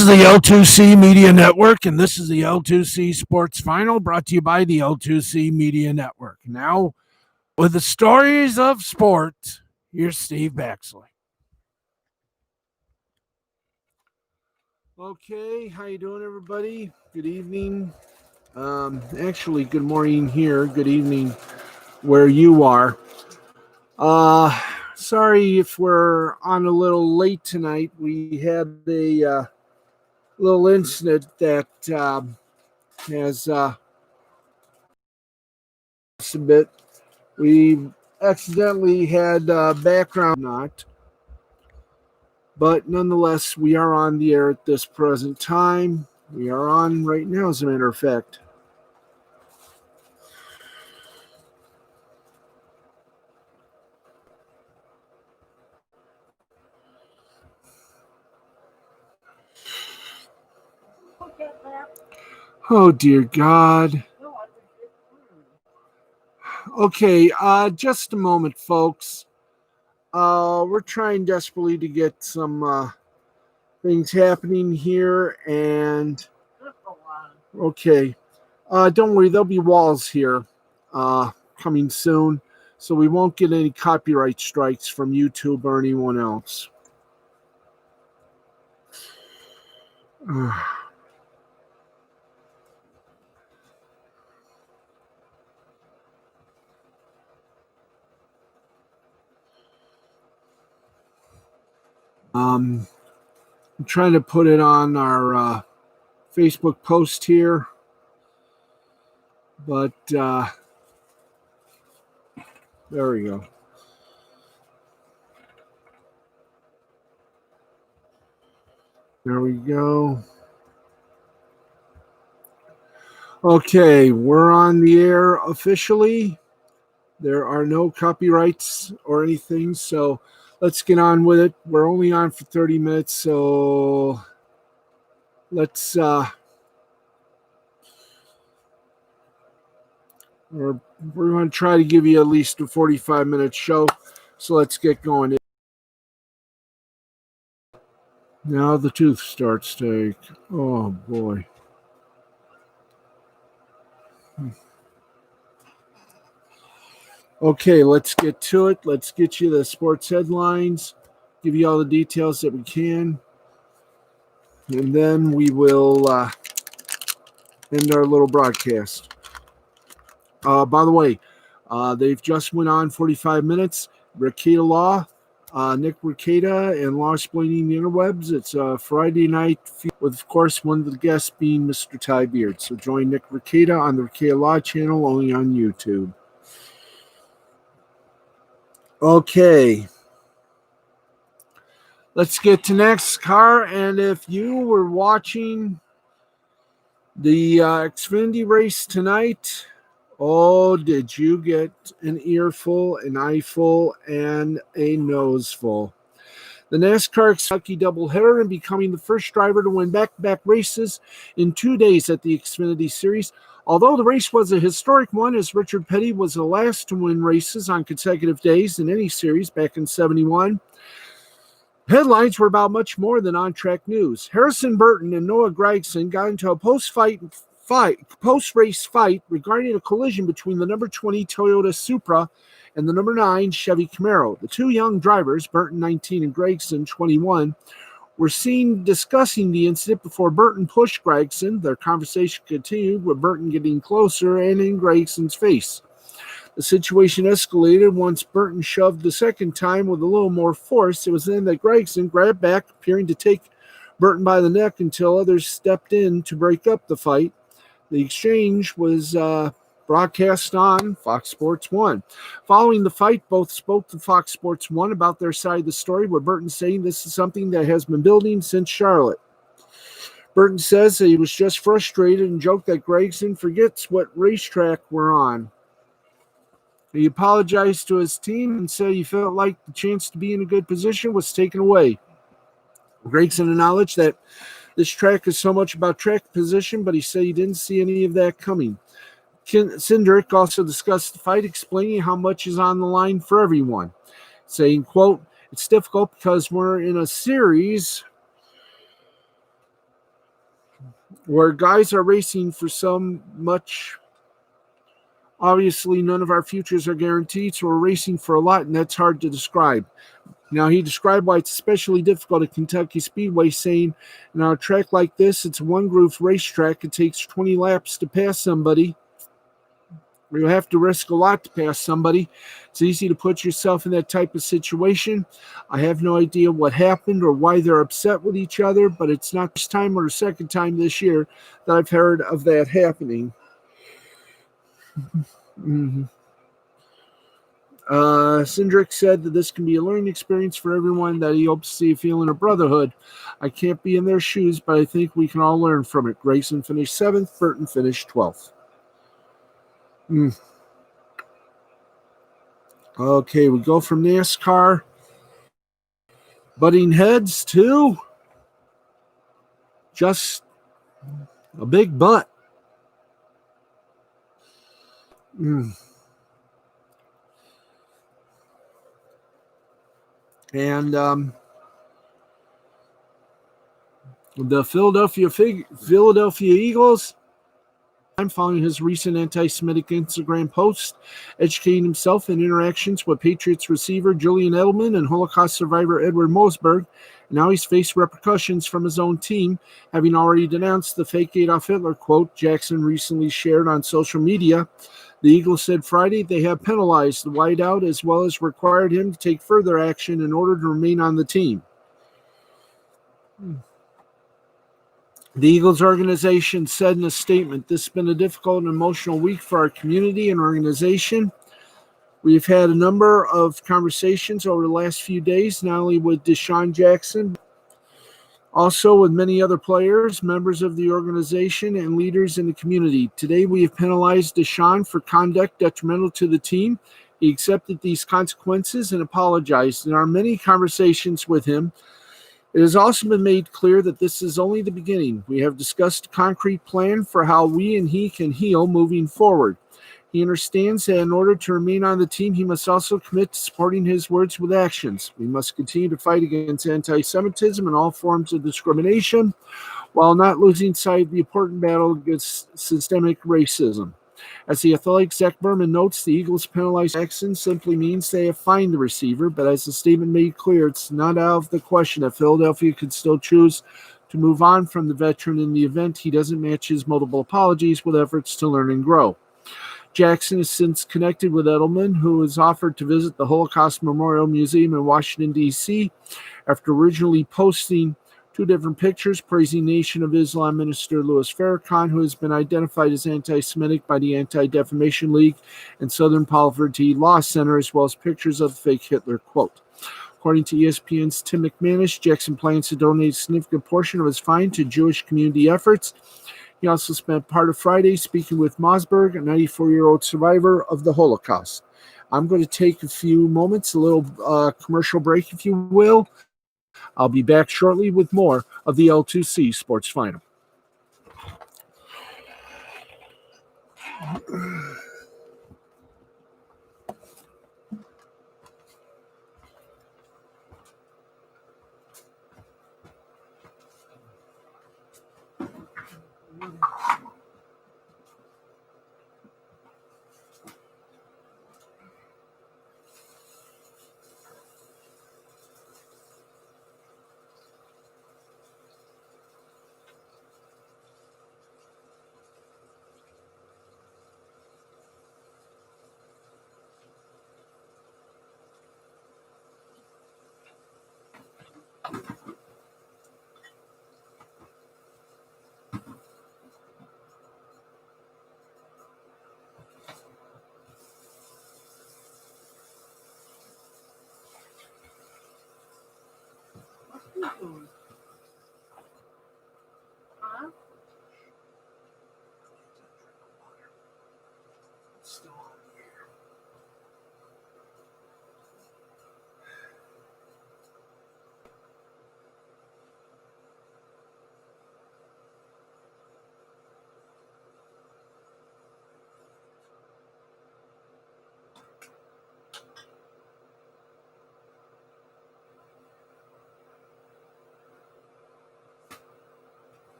is the L2C Media Network, and this is the L2C Sports Final brought to you by the L2C Media Network. Now, with the stories of sport, here's Steve Baxley. Okay, how you doing, everybody? Good evening. Actually, good morning here. Good evening where you are. Sorry if we're on a little late tonight. We had a little incident that has a bit. We accidentally had background not, but nonetheless, we are on the air at this present time. We are on right now, as a matter of fact. Oh, dear God. Okay, just a moment, folks. We're trying desperately to get some things happening here, and okay. Don't worry, there'll be walls here coming soon, so we won't get any copyright strikes from YouTube or anyone else. I'm trying to put it on our Facebook post here, but there we go. There we go. Okay, we're on the air officially. There are no copyrights or anything, so let's get on with it. We're only on for 30 minutes, so let's we're going to try to give you at least a 45-minute show, so let's get going. Now the tooth starts to ache. Oh, boy. Okay, let's get to it. Let's get you the sports headlines, give you all the details that we can, and then we will end our little broadcast. By the way, they've just went on 45 minutes. Rekieta Law, Nick Rekieta and Law Explaining the Interwebs. It's a Friday night with, of course, one of the guests being Mr. Ty Beard. So join Nick Rekieta on the Rekieta Law channel, only on YouTube. Okay. Let's get to NASCAR. And if you were watching the Xfinity race tonight, oh, did you get an earful, an eyeful, and a noseful? The NASCAR Kentucky doubleheader and becoming the first driver to win back-to-back races in 2 days at the Xfinity Series. Although the race was a historic one, as Richard Petty was the last to win races on consecutive days in any series back in '71, headlines were about much more than on-track news. Harrison Burton and Noah Gragson got into a post-race fight regarding a collision between the number 20 Toyota Supra and the number 9 Chevy Camaro. The two young drivers, Burton 19 and Gragson 21, were seen discussing the incident before Burton pushed Gragson. Their conversation continued with Burton getting closer and in Gragson's face. The situation escalated once Burton shoved the second time with a little more force. It was then that Gragson grabbed back, appearing to take Burton by the neck until others stepped in to break up the fight. The exchange was broadcast on Fox Sports 1. Following the fight, both spoke to Fox Sports 1 about their side of the story, with Burton saying this is something that has been building since Charlotte. Burton says that he was just frustrated and joked that Gragson forgets what racetrack we're on. He apologized to his team and said he felt like the chance to be in a good position was taken away. Gragson acknowledged that this track is so much about track position, but he said he didn't see any of that coming. Cindric also discussed the fight, explaining how much is on the line for everyone, saying, quote, "It's difficult because we're in a series where guys are racing for so much. Obviously, none of our futures are guaranteed, so we're racing for a lot, and that's hard to describe. Now, he described why it's especially difficult at Kentucky Speedway, saying, "On a track like this, it's a one-groove racetrack. It takes 20 laps to pass somebody. You have to risk a lot to pass somebody. It's easy to put yourself in that type of situation. I have no idea what happened or why they're upset with each other, but it's not the first time or the second time this year that I've heard of that happening." Mm-hmm. Cindric said that this can be a learning experience for everyone, that he hopes to see a feeling of brotherhood. "I can't be in their shoes, but I think we can all learn from it." Grayson finished 7th, Burton finished 12th. Okay, we go from NASCAR butting heads to just a big butt. And the Philadelphia Eagles, following his recent anti-Semitic Instagram post, educating himself in interactions with Patriots receiver Julian Edelman and Holocaust survivor Edward Mosberg. Now he's faced repercussions from his own team, having already denounced the fake Adolf Hitler quote Jackson recently shared on social media. The Eagles said Friday they have penalized the wideout as well as required him to take further action in order to remain on the team. The Eagles organization said in a statement, "This has been a difficult and emotional week for our community and organization. We've had a number of conversations over the last few days, not only with Deshaun Jackson, also with many other players, members of the organization, and leaders in the community. Today we have penalized Deshaun for conduct detrimental to the team. He accepted these consequences and apologized. In our many conversations with him, it has also been made clear that this is only the beginning. We have discussed a concrete plan for how we and he can heal moving forward. He understands that in order to remain on the team, he must also commit to supporting his words with actions. We must continue to fight against anti-Semitism and all forms of discrimination, while not losing sight of the important battle against systemic racism." As the Athletic Zach Berman notes, the Eagles' penalized action simply means they have fined the receiver, but as the statement made clear, it's not out of the question that Philadelphia could still choose to move on from the veteran in the event he doesn't match his multiple apologies with efforts to learn and grow. Jackson has since connected with Edelman, who has offered to visit the Holocaust Memorial Museum in Washington, D.C., after originally posting two different pictures praising Nation of Islam minister Louis Farrakhan, who has been identified as anti-Semitic by the Anti-Defamation League and Southern Poverty Law Center, as well as pictures of the fake Hitler quote. According to ESPN's Tim McManus, Jackson plans to donate a significant portion of his fine to Jewish community efforts. He also spent part of Friday speaking with Mosberg, a 94-year-old survivor of the Holocaust. I'm going to take a few moments, a little commercial break, if you will. I'll be back shortly with more of the L2C Sports Final.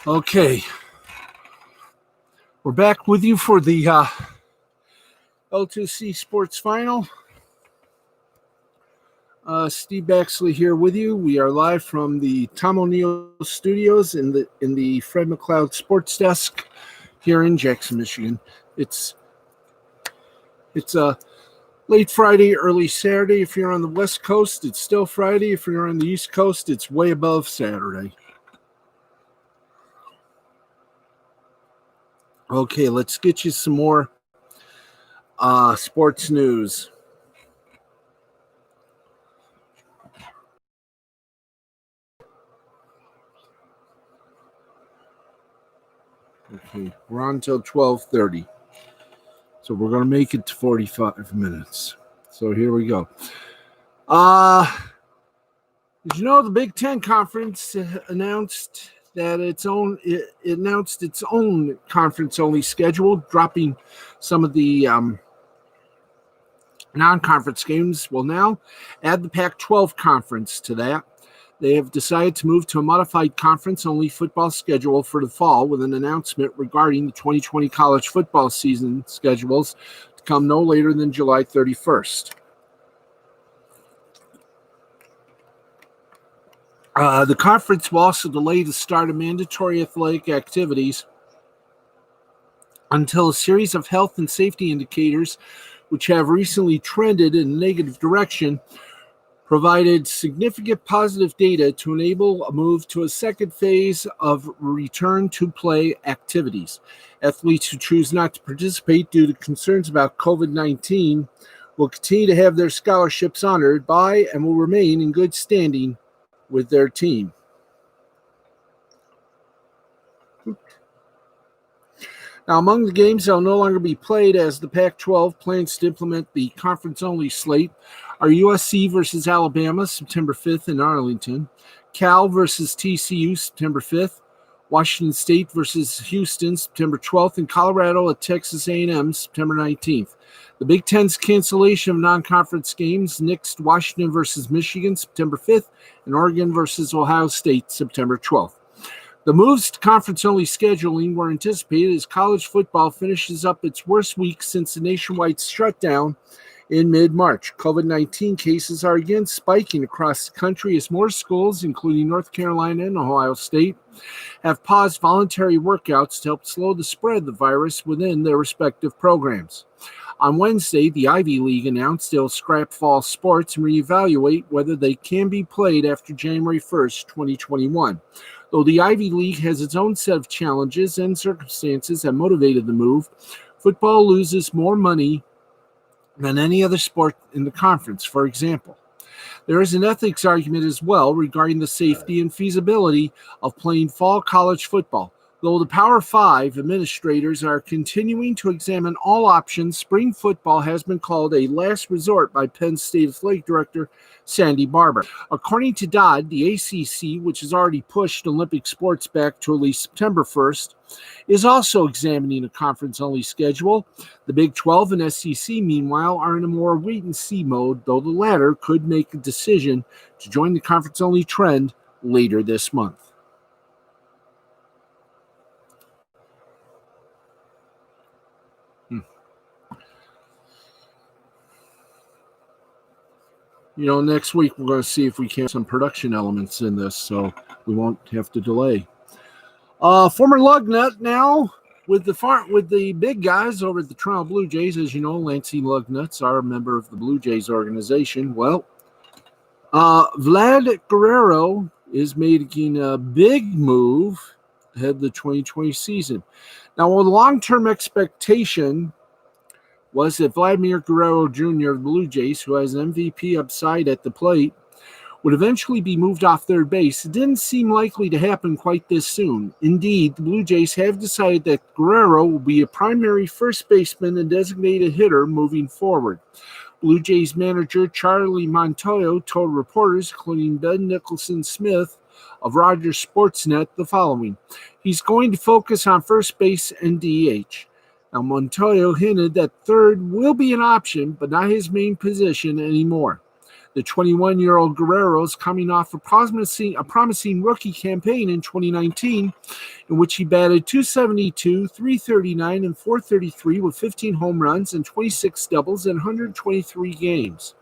Okay. We're back with you for the L2C Sports Final. Steve Baxley here with you. We are live from the Tom O'Neill Studios in the Fred McLeod Sports Desk here in Jackson, Michigan. It's a late Friday, early Saturday. If you're on the West Coast, it's still Friday. If you're on the East Coast, it's way above Saturday. Okay, let's get you some more sports news. Okay, we're on until 12:30. So we're going to make it to 45 minutes. So here we go. As you know, the Big Ten Conference announced that it announced its own conference-only schedule, dropping some of the non-conference games. Will now add the Pac-12 conference to that. They have decided to move to a modified conference-only football schedule for the fall, with an announcement regarding the 2020 college football season schedules to come no later than July 31st. The conference will also delay the start of mandatory athletic activities until a series of health and safety indicators, which have recently trended in a negative direction, provided significant positive data to enable a move to a second phase of return to play activities. Athletes who choose not to participate due to concerns about COVID-19 will continue to have their scholarships honored by and will remain in good standing with their team. Now, among the games that will no longer be played as the Pac-12 plans to implement the conference-only slate are USC versus Alabama, September 5th in Arlington, Cal versus TCU, September 5th, Washington State versus Houston, September 12th, and Colorado at Texas A&M, September 19th. The Big Ten's cancellation of non-conference games nixed Washington versus Michigan, September 5th, and Oregon versus Ohio State, September 12th. The moves to conference-only scheduling were anticipated as college football finishes up its worst week since the nationwide shutdown in mid-March. COVID-19 cases are again spiking across the country as more schools, including North Carolina and Ohio State, have paused voluntary workouts to help slow the spread of the virus within their respective programs. On Wednesday, the Ivy League announced they'll scrap fall sports and reevaluate whether they can be played after January 1st, 2021. Though the Ivy League has its own set of challenges and circumstances that motivated the move, football loses more money than any other sport in the conference, for example. There is an ethics argument as well regarding the safety and feasibility of playing fall college football. Though the Power 5 administrators are continuing to examine all options, spring football has been called a last resort by Penn State Athletic Director Sandy Barber. According to Dodd, the ACC, which has already pushed Olympic sports back to at least September 1st, is also examining a conference-only schedule. The Big 12 and SEC, meanwhile, are in a more wait-and-see mode, though the latter could make a decision to join the conference-only trend later this month. Next week we're going to see if we can have some production elements in this, so we won't have to delay. Former lug nut now with the big guys over at the Toronto Blue Jays. As you know, Lansing Lugnuts are a member of the Blue Jays organization. Well, Vlad Guerrero is making a big move ahead of the 2020 season. Now, a long-term expectation was that Vladimir Guerrero Jr. of the Blue Jays, who has an MVP upside at the plate, would eventually be moved off third base. It didn't seem likely to happen quite this soon. Indeed, the Blue Jays have decided that Guerrero will be a primary first baseman and designated hitter moving forward. Blue Jays manager Charlie Montoyo told reporters, including Ben Nicholson-Smith of Rogers Sportsnet, the following: "He's going to focus on first base and DH." Now, Montoyo hinted that third will be an option, but not his main position anymore. The 21-year-old Guerrero is coming off a promising rookie campaign in 2019, in which he batted .272, .339, and .433 with 15 home runs and 26 doubles in 123 games.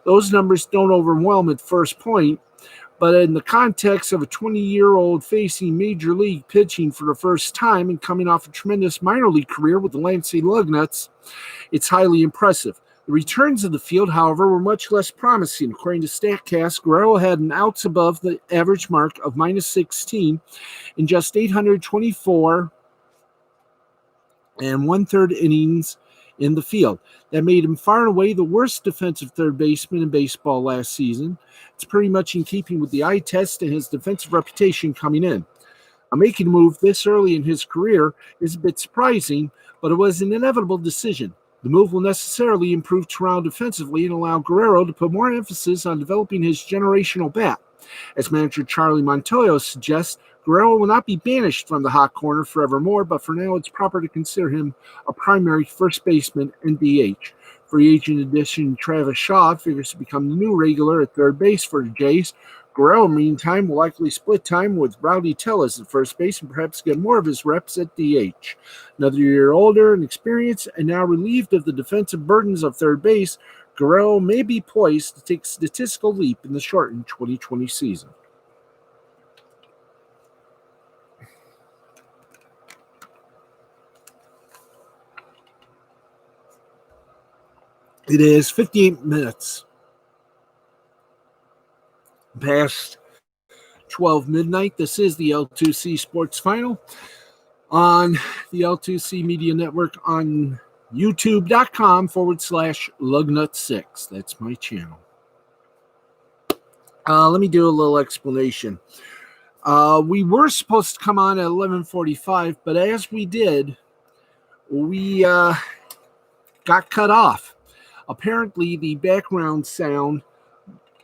Those numbers don't overwhelm at first point, but in the context of a 20-year-old facing major league pitching for the first time and coming off a tremendous minor league career with the Lansing Lugnuts, it's highly impressive. The returns of the field, however, were much less promising. According to StatCast, Guerrero had an outs above the average mark of -16 in just 824 and one-third innings in the field. That made him far and away the worst defensive third baseman in baseball last season. It's pretty much in keeping with the eye test and his defensive reputation coming in. Making a move this early in his career is a bit surprising, but it was an inevitable decision. The move will necessarily improve Toronto defensively and allow Guerrero to put more emphasis on developing his generational bat. As manager Charlie Montoyo suggests, Guerrero will not be banished from the hot corner forevermore, but for now it's proper to consider him a primary first baseman and DH. Free agent addition Travis Shaw figures to become the new regular at third base for the Jays. Guerrero, meantime, will likely split time with Rowdy Tellez at first base and perhaps get more of his reps at DH. Another year older and experienced, and now relieved of the defensive burdens of third base, Guerrero may be poised to take a statistical leap in the shortened 2020 season. It is 58 minutes past 12 midnight. This is the L2C Sports Final on the L2C Media Network on youtube.com/Lugnut6. That's my channel. Let me do a little explanation. We were supposed to come on at 11:45, but as we did, we got cut off. Apparently, the background sound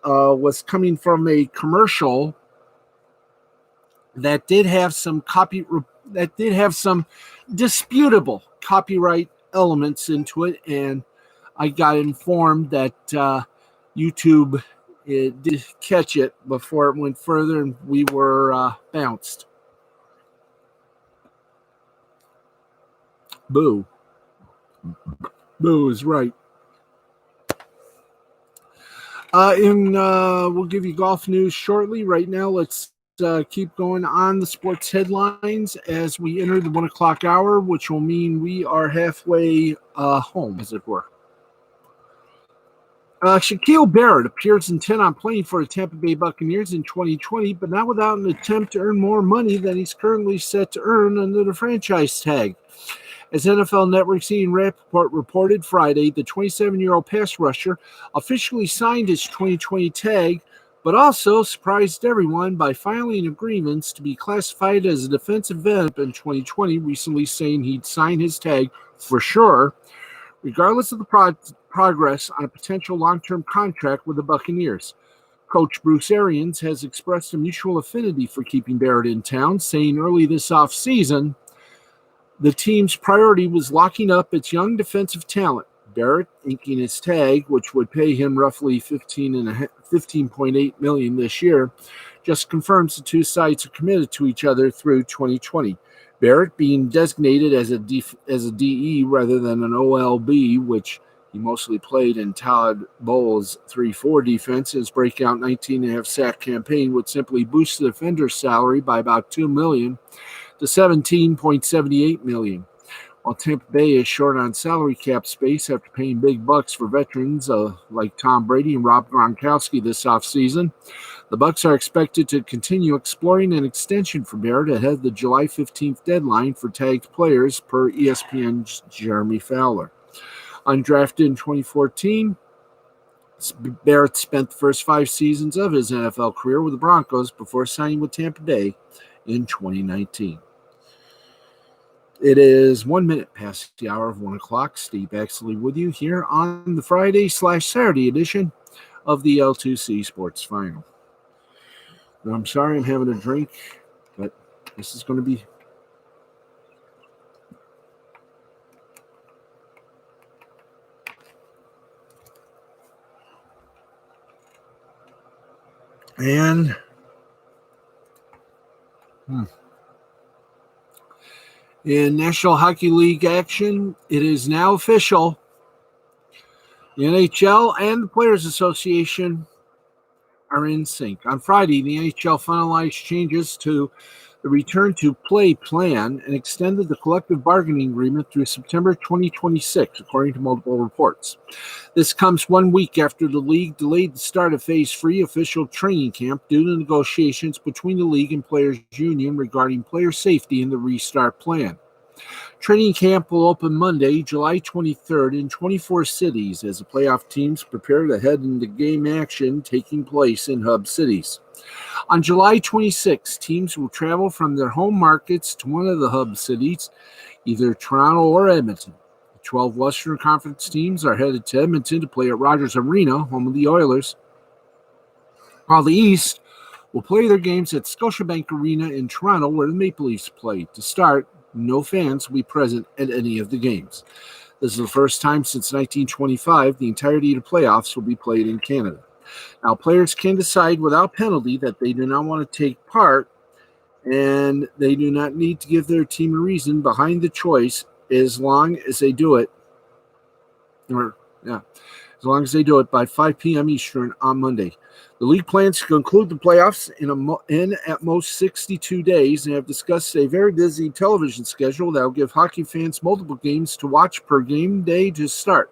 was coming from a commercial that did have some disputable copyright elements into it, and I got informed that YouTube did catch it before it went further, and we were bounced. Boo. Boo is right. And we'll give you golf news shortly. Right now, let's keep going on the sports headlines as we enter the 1 o'clock hour, which will mean we are halfway home, as it were. Shaquille Barrett appears intent on playing for the Tampa Bay Buccaneers in 2020, but not without an attempt to earn more money than he's currently set to earn under the franchise tag. As NFL Network's Ian Rappaport reported Friday, the 27-year-old pass rusher officially signed his 2020 tag, but also surprised everyone by filing agreements to be classified as a defensive end in 2020, recently saying he'd sign his tag for sure, regardless of the progress on a potential long-term contract with the Buccaneers. Coach Bruce Arians has expressed a mutual affinity for keeping Barrett in town, saying early this offseason, the team's priority was locking up its young defensive talent. Barrett, inking his tag, which would pay him roughly $15.8 million this year, just confirms the two sides are committed to each other through 2020. Barrett being designated as a DE rather than an OLB, which he mostly played in Todd Bowles' 3-4 defense. His breakout 19.5 sack campaign would simply boost the defender's salary by about $2 million to $17.78 million. While Tampa Bay is short on salary cap space after paying big bucks for veterans like Tom Brady and Rob Gronkowski this offseason, the Bucs are expected to continue exploring an extension for Barrett ahead of the July 15th deadline for tagged players per ESPN's Jeremy Fowler. Undrafted in 2014, Barrett spent the first 5 seasons of his NFL career with the Broncos before signing with Tampa Bay in 2019. It is 1 minute past the hour of 1 o'clock. Steve Baxley with you here on the Friday/Saturday edition of the L2C Sports Final. Now, I'm sorry I'm having a drink, but this is going to be... And in National Hockey League action, it is now official. The NHL and the Players Association are in sync. On Friday, the NHL finalized changes to the return to play plan and extended the collective bargaining agreement through September 2026, according to multiple reports. This comes 1 week after the league delayed the start of Phase 3 official training camp due to negotiations between the league and players' union regarding player safety in the restart plan. Training camp will open Monday, July 23rd in 24 cities as the playoff teams prepare to head into game action taking place in hub cities. On July 26, teams will travel from their home markets to one of the hub cities, either Toronto or Edmonton. The 12 Western Conference teams are headed to Edmonton to play at Rogers Arena, home of the Oilers, while the East will play their games at Scotiabank Arena in Toronto, where the Maple Leafs play. To start, no fans will be present at any of the games. This is the first time since 1925 the entirety of the playoffs will be played in Canada. Now, players can decide without penalty that they do not want to take part, and they do not need to give their team a reason behind the choice as long as they do it. As long as they do it by 5 p.m. Eastern on Monday. The league plans to conclude the playoffs in at most 62 days and have discussed a very busy television schedule that will give hockey fans multiple games to watch per game day to start.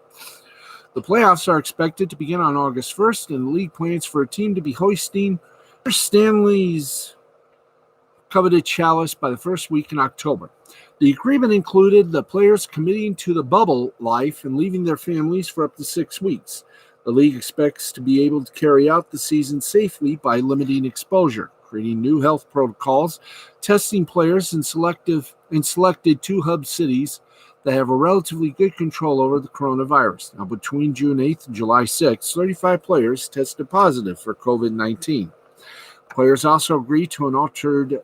The playoffs are expected to begin on August 1st, and the league plans for a team to be hoisting Stanley's coveted chalice by the first week in October. The agreement included the players committing to the bubble life and leaving their families for up to 6 weeks. The league expects to be able to carry out the season safely by limiting exposure, creating new health protocols, testing players in selected 2 hub cities that have a relatively good control over the coronavirus. Now, between June 8th and July 6th, 35 players tested positive for COVID-19. Players also agreed to an altered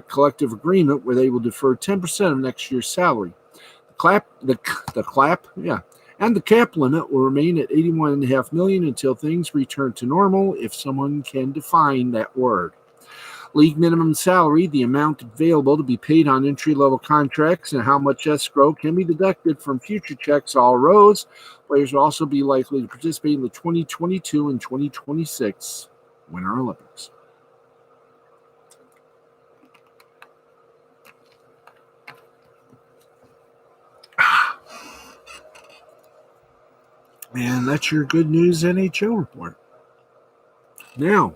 collective agreement where they will defer 10% of next year's salary. The cap limit will remain at $81.5 million until things return to normal, if someone can define that word. League minimum salary, the amount available to be paid on entry-level contracts, and how much escrow can be deducted from future checks all rose. Players will also be likely to participate in the 2022 and 2026 Winter Olympics. And that's your good news NHL report. Now,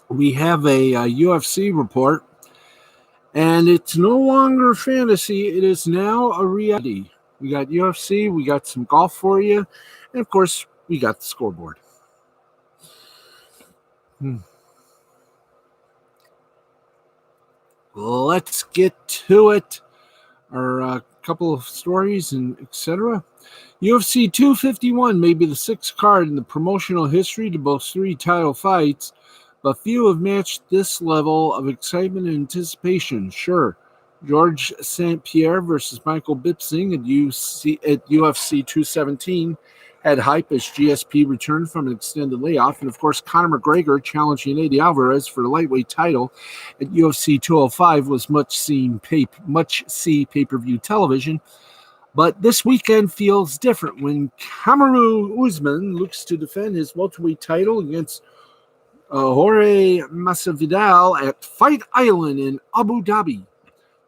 we have a UFC report, and it's no longer fantasy. It is now a reality. We got UFC, we got some golf for you, and of course, we got the scoreboard. Let's get to it. Our couple of stories and etc. UFC 251 may be the 6th card in the promotional history to boast 3 title fights, but few have matched this level of excitement and anticipation. Sure, George St. Pierre versus Michael Bisping at UFC 217 had hype as GSP returned from an extended layoff, and of course Conor McGregor challenging Eddie Alvarez for the lightweight title at UFC 205 was much-see pay-per-view television. But this weekend feels different when Kamaru Usman looks to defend his welterweight title against Jorge Masvidal at Fight Island in Abu Dhabi.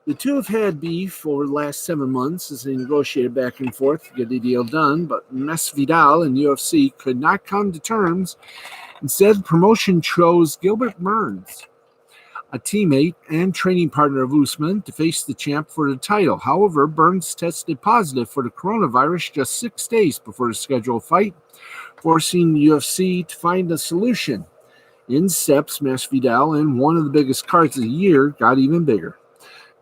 The two have had beef over the last 7 months as they negotiated back and forth to get the deal done, but Masvidal and UFC could not come to terms. Instead, the promotion chose Gilbert Burns, a teammate and training partner of Usman, to face the champ for the title. However, Burns tested positive for the coronavirus just 6 days before the scheduled fight, forcing the UFC to find a solution. In steps Masvidal, and one of the biggest cards of the year got even bigger.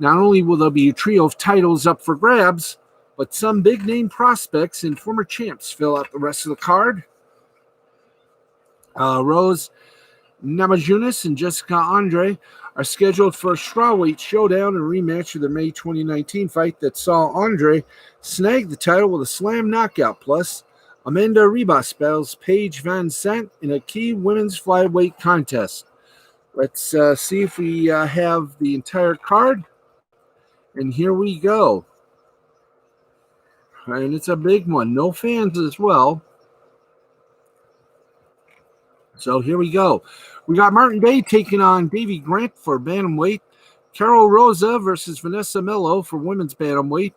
Not only will there be a trio of titles up for grabs, but some big-name prospects and former champs fill out the rest of the card. Rose Namajunas and Jessica Andrade are scheduled for a strawweight showdown and rematch of their May 2019 fight that saw Andrade snag the title with a slam knockout. Plus, Amanda Ribas battles Paige Van Sant in a key women's flyweight contest. Let's see if we have the entire card. And here we go. And it's a big one. No fans as well. So here we go. We got Martin Day taking on Davy Grant for bantamweight. Carol Rosa versus Vanessa Mello for women's bantamweight.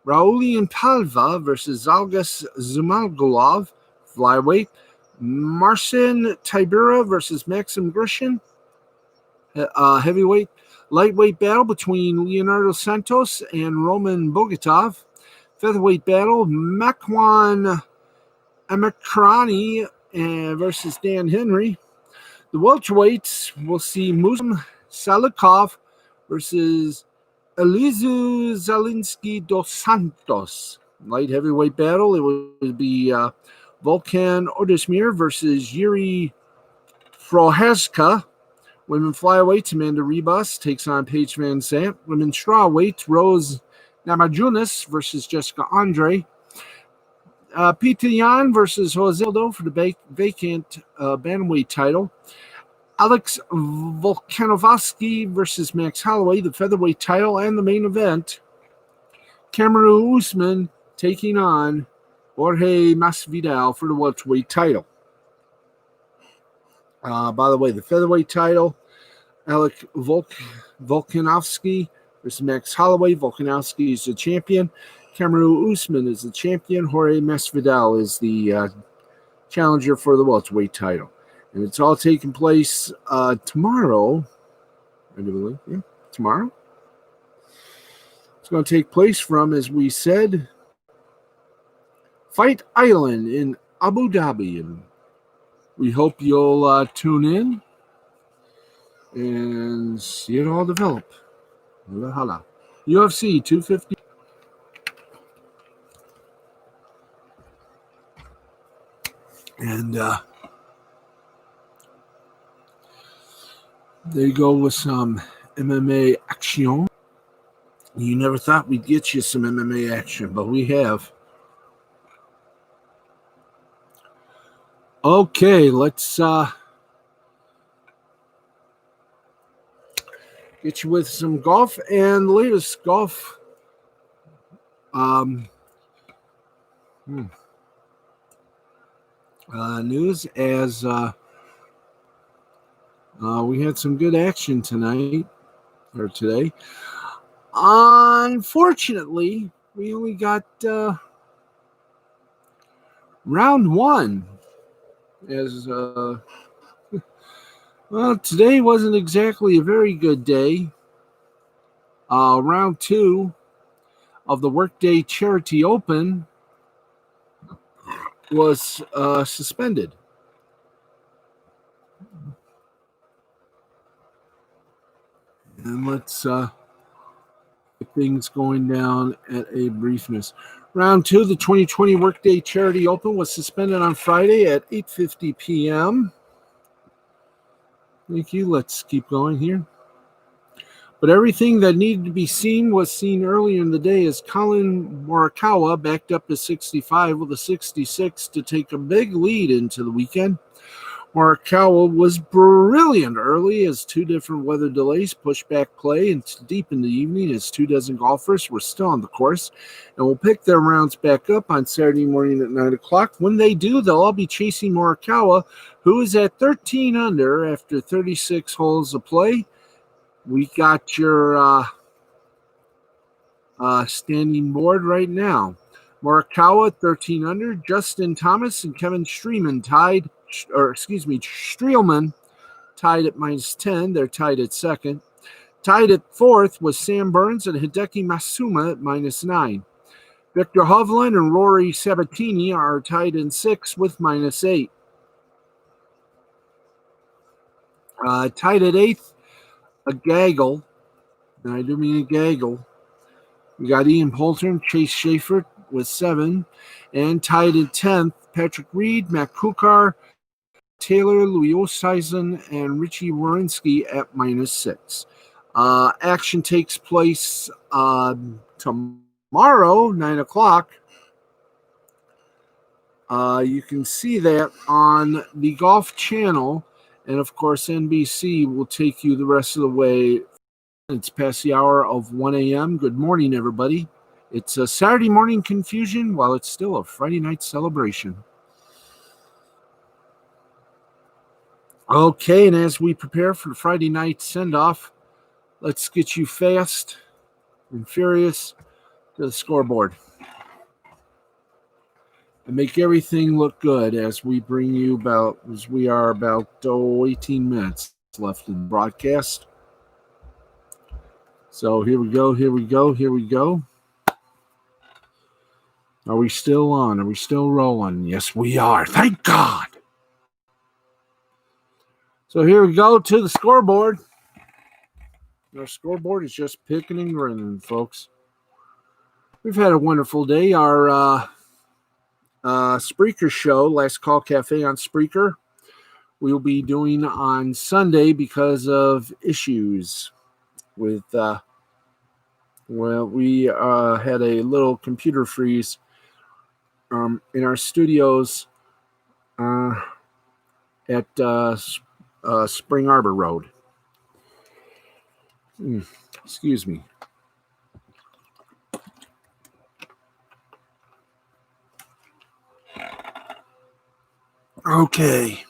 Raulian Palva versus Zalgas Zumagulov, flyweight. Marcin Tibura versus Maxim Grishin, heavyweight. Lightweight battle between Leonardo Santos and Roman Bogatov. Featherweight battle, Makwan Amakrani versus Dan Henry. The welterweights, we'll see Muslim Salikov versus Elizu Zalinsky dos Santos. Light heavyweight battle, it would be Volkan Odesmir versus Yuri Prohaska. Women flyweights, Amanda Ribas takes on Paige Van Sant. Women strawweight, Rose Namajunas versus Jessica Andre. Peter Yan versus Josildo for the vacant bantamweight title. Alex Volkanovski versus Max Holloway, the featherweight title, and the main event. Kamaru Usman taking on Jorge Masvidal for the welterweight title. By the way, the featherweight title, Alex Volkanovski versus Max Holloway. Volkanovski is the champion. Kamaru Usman is the champion. Jorge Masvidal is the challenger for the welterweight title. And it's all taking place tomorrow. I do believe, yeah, tomorrow. It's going to take place from, as we said, Fight Island in Abu Dhabi. And we hope you'll tune in and see it all develop. UFC 250. And there you go with some MMA action. You never thought we'd get you some MMA action, but we have. Okay, let's get you with some golf and the latest golf news, as we had some good action tonight or today. Unfortunately, we only got round one. As well, today wasn't exactly a very good day. Round two of the Workday Charity Open was suspended. And let's get things going down at a briefness. Round two, the 2020 Workday Charity Open was suspended on Friday at 8:50 p.m. Thank you. Let's keep going here. But everything that needed to be seen was seen earlier in the day as Colin Morikawa backed up to 65 with a 66 to take a big lead into the weekend. Morikawa was brilliant early as two different weather delays pushed back play into deep in the evening as 2 dozen golfers were still on the course and will pick their rounds back up on Saturday morning at 9 o'clock. When they do, they'll all be chasing Morikawa, who is at 13 under after 36 holes of play. We got your standing board right now. Morikawa 13 under. Justin Thomas and Kevin Streelman tied at -10. They're tied at second. Tied at fourth was Sam Burns and Hideki Matsuyama at -9. Victor Hovland and Rory Sabatini are tied in sixth with -8. Tied at eighth, a gaggle, and I do mean a gaggle. We got Ian Poulter and Chase Schaefer with 7, and tied in 10th, Patrick Reed, Matt Kukar, Taylor, Louis Oosthuizen, and Richie Warinsky at -6. Action takes place tomorrow, 9 o'clock, You can see that on the Golf Channel, and of course NBC will take you the rest of the way. It's past the hour of 1 a.m. Good morning, everybody. It's a Saturday morning confusion while it's still a Friday night celebration. Okay, and as we prepare for the Friday night send-off, let's get you fast and furious to the scoreboard and make everything look good as we are about 18 minutes left in the broadcast. So here we go. Are we still on? Are we still rolling? Yes, we are. Thank God. So here we go to the scoreboard. Our scoreboard is just picking and grinning, folks. We've had a wonderful day. Our Spreaker show, Last Call Cafe on Spreaker, we'll be doing on Sunday because of issues with, we had a little computer freeze in our studios at Spring Arbor Road. Excuse me. Okay.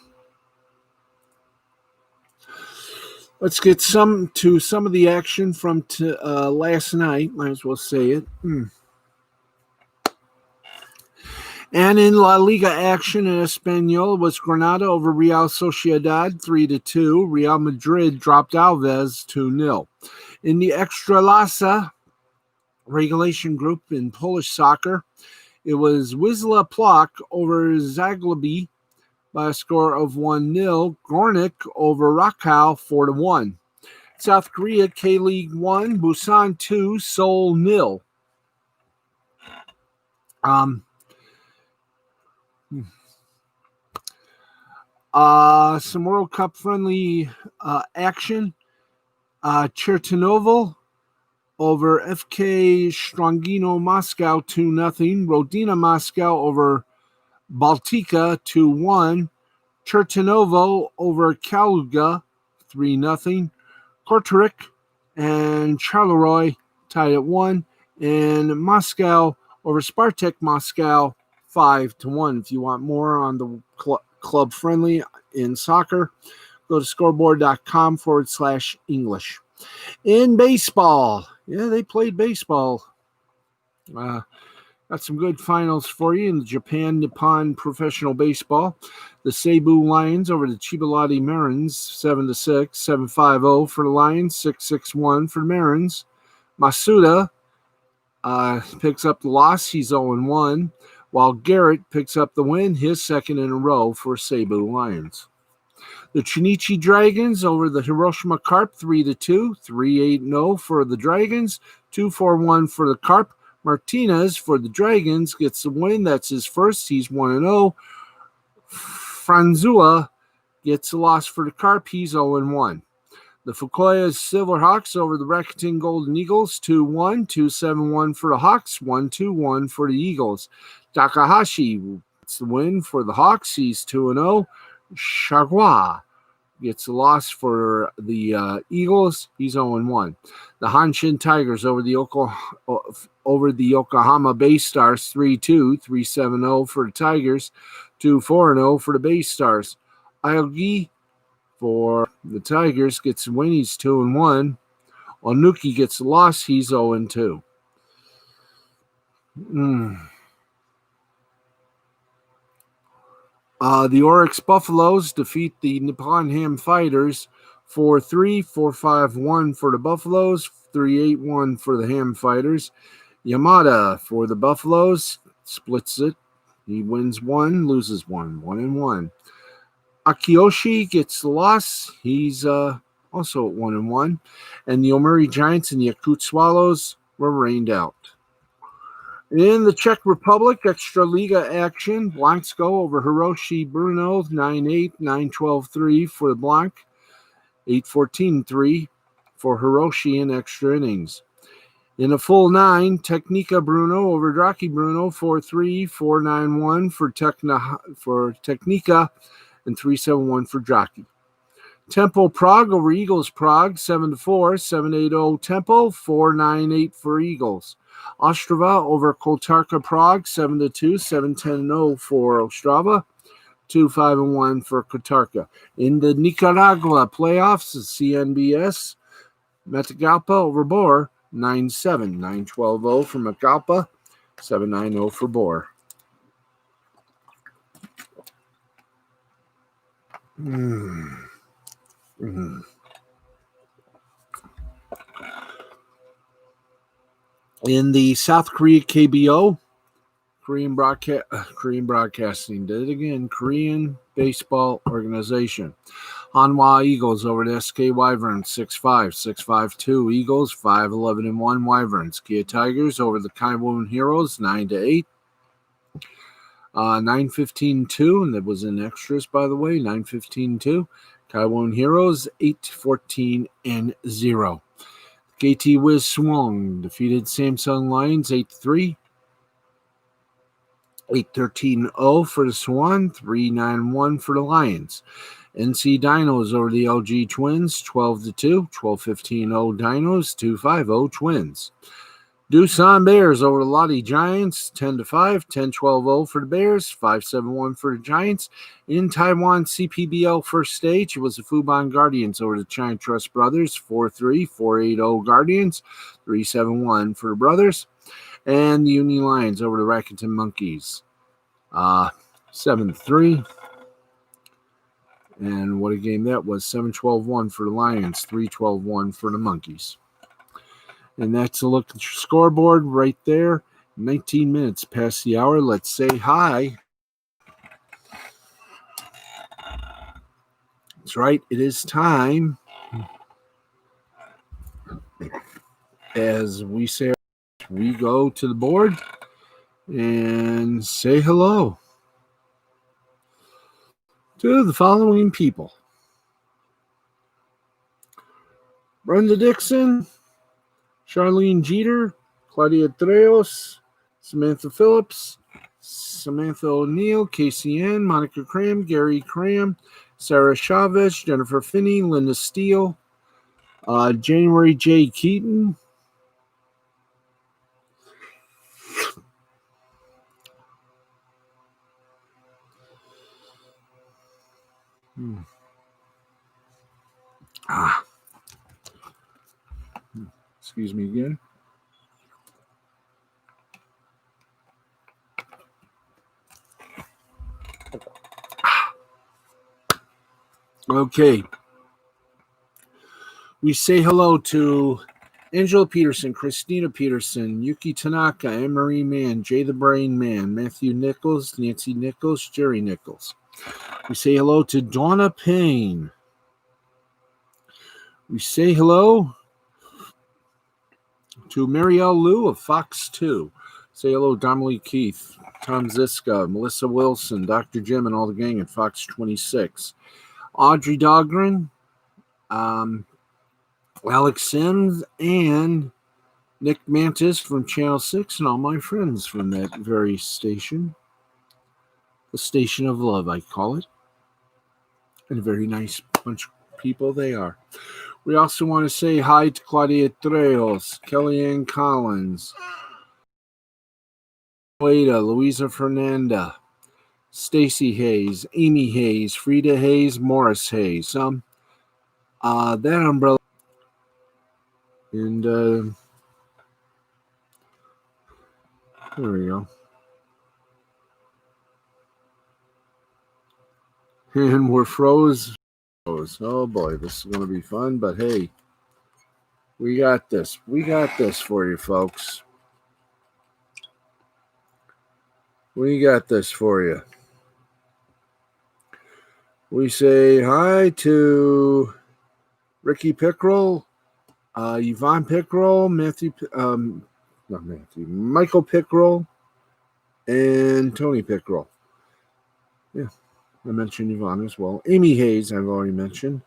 Let's get some of the action from last night. Might as well say it. And in La Liga action in Espanol was Granada over Real Sociedad 3-2. Real Madrid dropped Alves 2-0. In the Ekstraklasa regulation group in Polish soccer, it was Wisła Płock over Zagłębie by a score of 1-0. Górnik over Rakow 4-1. South Korea K-League 1, Busan 2, Seoul 0. Some World Cup friendly action. Chernobyl over FK Strongino Moscow 2-0. Rodina Moscow over Baltica 2-1. Chernobyl over Kaluga 3-0. Kortrijk and Charleroi tied at 1. And Moscow over Spartak Moscow 5-1. If you want more on the club friendly in soccer, go to scoreboard.com/English. In baseball, they played baseball. Got some good finals for you in the Japan Nippon Professional Baseball. The Seibu Lions over the Chiba Mariners 7-6, 7-5-0 for the Lions, 6-6-1 for the Mariners. Masuda picks up the loss. He's 0-1, while Garrett picks up the win, his second in a row for Seibu Lions. The Chunichi Dragons over the Hiroshima Carp 3-2, 3-8-0 for the Dragons, 2-4-1 for the Carp. Martinez for the Dragons gets the win. That's his first. He's 1-0. Franzua gets the loss for the Carp. He's 0-1. The Fukuoka Silverhawks over the Rakuten Golden Eagles 2-1, 2-7-1 for the Hawks, 1-2-1 for the Eagles. Takahashi gets the win for the Hawks. He's 2-0. Shagwa gets the loss for the Eagles. He's 0-1. The Hanshin Tigers over the Yokohama Bay Stars 3-2, 3-7-0 for the Tigers, 2-4-0 for the Bay Stars. Aogi for the Tigers gets the win. He's 2-1. Onuki gets the loss. He's 0-2. The Oryx Buffaloes defeat the Nippon Ham Fighters 4-3, 4-5-1 for the Buffaloes, 3-8-1 for the Ham Fighters. Yamada for the Buffaloes splits it. He wins 1, loses 1, 1-1. Akiyoshi gets the loss. He's also at 1-1. And the Yomiuri Giants and the Yakut Swallows were rained out. In the Czech Republic, Extra Liga action, Blansko over Hiroshi Bruno, 9-8, 9-12-3 for the Blanc, 8-14-3 for Hiroshi in extra innings. In a full 9, Technica Bruno over Draki Bruno, 4-3, 4-9-1 for Technica, and 3-7-1 for Draki. Tempo Prague over Eagles Prague, 7-4, 7-8-0 Tempo, 4-9-8 for Eagles. Ostrava over Kotarka Prague, 7-2, 7-10-0 for Ostrava, 2-5-1 for Kotarka. In the Nicaragua playoffs, the CNBS, Metagalpa over Bor, 9-7, 9-12-0 for Metagalpa, 7-9-0 for Bor. In the South Korea KBO, Korean Broadcasting did it again. Korean Baseball Organization. Hanwha Eagles over the SK Wyverns, 6-5, 6-5-2 Eagles, 5-11-1 Wyverns. Kia Tigers over the Kaiwon Heroes, 9-8. 9-15-2, and that was in extras, by the way. 9-15-2. Kaiwon Heroes, 8-14-0. KT Wiz Swung defeated Samsung Lions, 8-3. 8-13-0 for the Swan, 3-9-1 for the Lions. NC Dinos over the LG Twins, 12-2, 12-15-0 Dinos, 2-5-0 Twins. Doosan Bears over the Lottie Giants, 10-5, 10-12-0 for the Bears, 5-7-1 for the Giants. In Taiwan CPBL first stage, it was the Fubon Guardians over the China Trust Brothers, 4-3, 4-8-0 Guardians, 3-7-1 for the Brothers. And the Union Lions over the Rakuten Monkeys, 7-3. And what a game that was, 7-12-1 for the Lions, 3-12-1 for the Monkeys. And that's a look at your scoreboard right there. 19 minutes past the hour. Let's say hi. That's right. It is time. As we say, we go to the board and say hello to the following people. Brenda Dixon, Charlene Jeter, Claudia Treos, Samantha Phillips, Samantha O'Neill, KCN, Monica Cram, Gary Cram, Sarah Chavez, Jennifer Finney, Linda Steele, January J. Keaton, excuse me again. Okay. We say hello to Angela Peterson, Christina Peterson, Yuki Tanaka, Anne-Marie Mann, Jay the Brain Man, Matthew Nichols, Nancy Nichols, Jerry Nichols. We say hello to Donna Payne. We say hello to Marielle Liu of Fox 2. Say hello, Dominique Keith, Tom Ziska, Melissa Wilson, Dr. Jim, and all the gang at Fox 26. Audrey Dahlgren, Alex Sims, and Nick Mantis from Channel 6, and all my friends from that very station. The station of love, I call it. And a very nice bunch of people they are. We also want to say hi to Claudia Treos, Kellyanne Collins, Louisa Fernanda, Stacy Hayes, Amy Hayes, Frida Hayes, Morris Hayes. That umbrella. And there we go. And we're froze. Oh boy, this is going to be fun, but hey, we got this. We got this for you, folks. We got this for you. We say hi to Ricky Pickrell, Yvonne Pickrell, Michael Pickrell, and Tony Pickrell. Yeah, I mentioned Yvonne as well. Amy Hayes, I've already mentioned.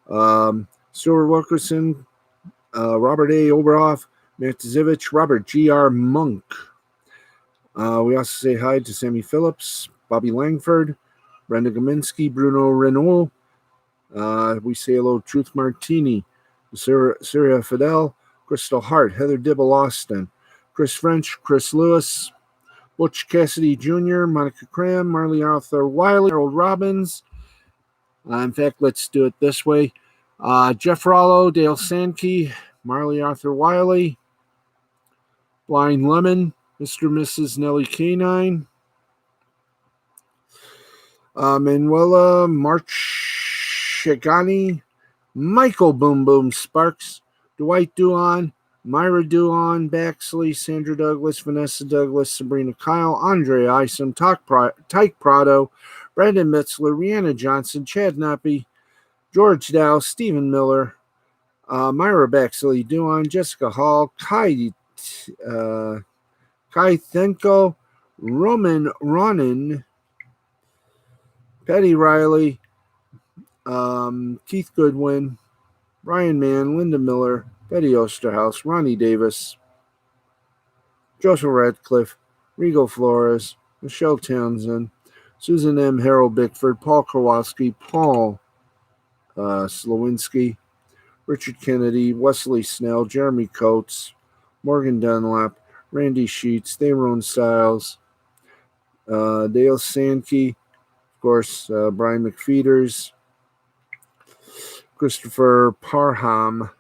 Stuart Wilkerson, Robert A. Oberhoff, Matizevich, Robert G.R. Monk. We also say hi to Sammy Phillips, Bobby Langford, Brenda Gominski, Bruno Renault. We say hello, Truth Martini, Syria Fidel, Crystal Hart, Heather Dibble Austin, Chris French, Chris Lewis, Butch Cassidy Jr., Monica Cram, Marley Arthur Wiley, Harold Robbins. In fact, let's do it this way. Jeff Rollo, Dale Sankey, Marley Arthur Wiley, Blind Lemon, Mr. and Mrs. Nellie Canine, Manuela March Shagani, Michael Boom Boom Sparks, Dwight Duon, Myra Duon, Baxley, Sandra Douglas, Vanessa Douglas, Sabrina Kyle, Andre Isom, Tyke Prado, Brandon Metzler, Rihanna Johnson, Chad Nappy, George Dow, Stephen Miller, Myra Baxley Duon, Jessica Hall, Kai Thenko, Roman Ronin, Patty Riley, Keith Goodwin, Brian Mann, Linda Miller, Betty Osterhouse, Ronnie Davis, Joseph Radcliffe, Regal Flores, Michelle Townsend, Susan M. Harold Bickford, Paul Kowalski, Paul Slowinski, Richard Kennedy, Wesley Snell, Jeremy Coates, Morgan Dunlap, Randy Sheets, Daron Stiles, Dale Sankey, of course, Brian McFeeters, Christopher Parham,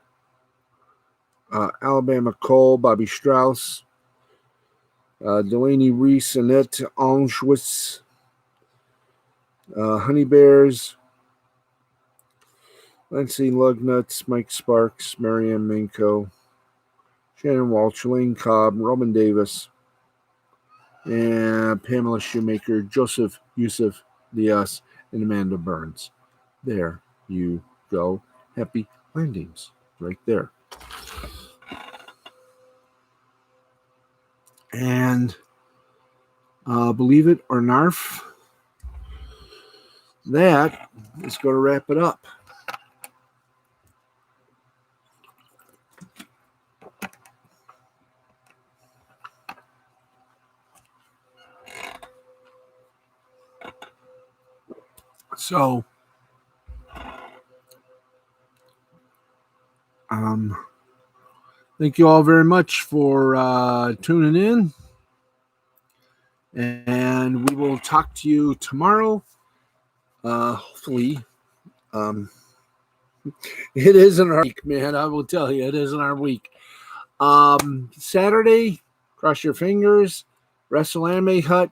Alabama Cole, Bobby Strauss, Delaney Reese, Annette Auschwitz, Honey Bears, Lindsay Lugnuts, Mike Sparks, Marianne Minko, Shannon Walsh, Lane Cobb, Roman Davis, and Pamela Shoemaker, Joseph Yusuf Diaz, and Amanda Burns. There you go. Happy landings right there. And believe it or narf, that is going to wrap it up. So, thank you all very much for tuning in. And we will talk to you tomorrow. Hopefully. It isn't our week, man. I will tell you, it isn't our week. Saturday, cross your fingers, Wrestle Anime Hut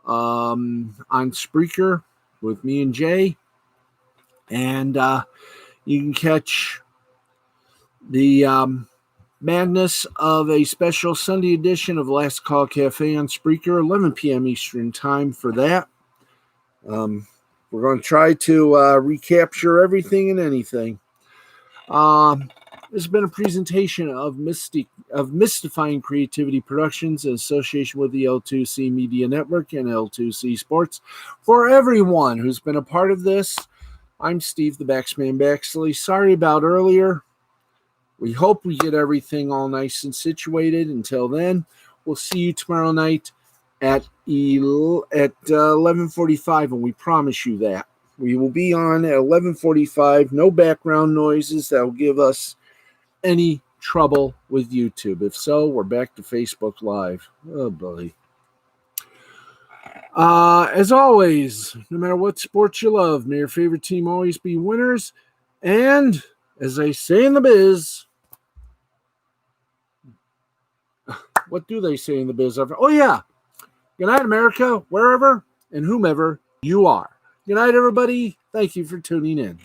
on Spreaker with me and Jay. And you can catch the madness of a special Sunday edition of Last Call Cafe on Spreaker, 11 p.m. Eastern Time for that. We're going to try to recapture everything and anything. This has been a presentation of Mystifying Creativity Productions in association with the L2C Media Network and L2C Sports. For everyone who's been a part of this, I'm Steve the Baxman Baxley. Sorry about earlier. We hope we get everything all nice and situated. Until then, we'll see you tomorrow night at 11:45, and we promise you that. We will be on at 11:45. No background noises that will give us any trouble with YouTube. If so, we're back to Facebook Live. Oh, boy. As always, no matter what sports you love, may your favorite team always be winners. And, as they say in the biz, what do they say in the biz? Oh, yeah. Good night, America, wherever and whomever you are. Good night, everybody. Thank you for tuning in.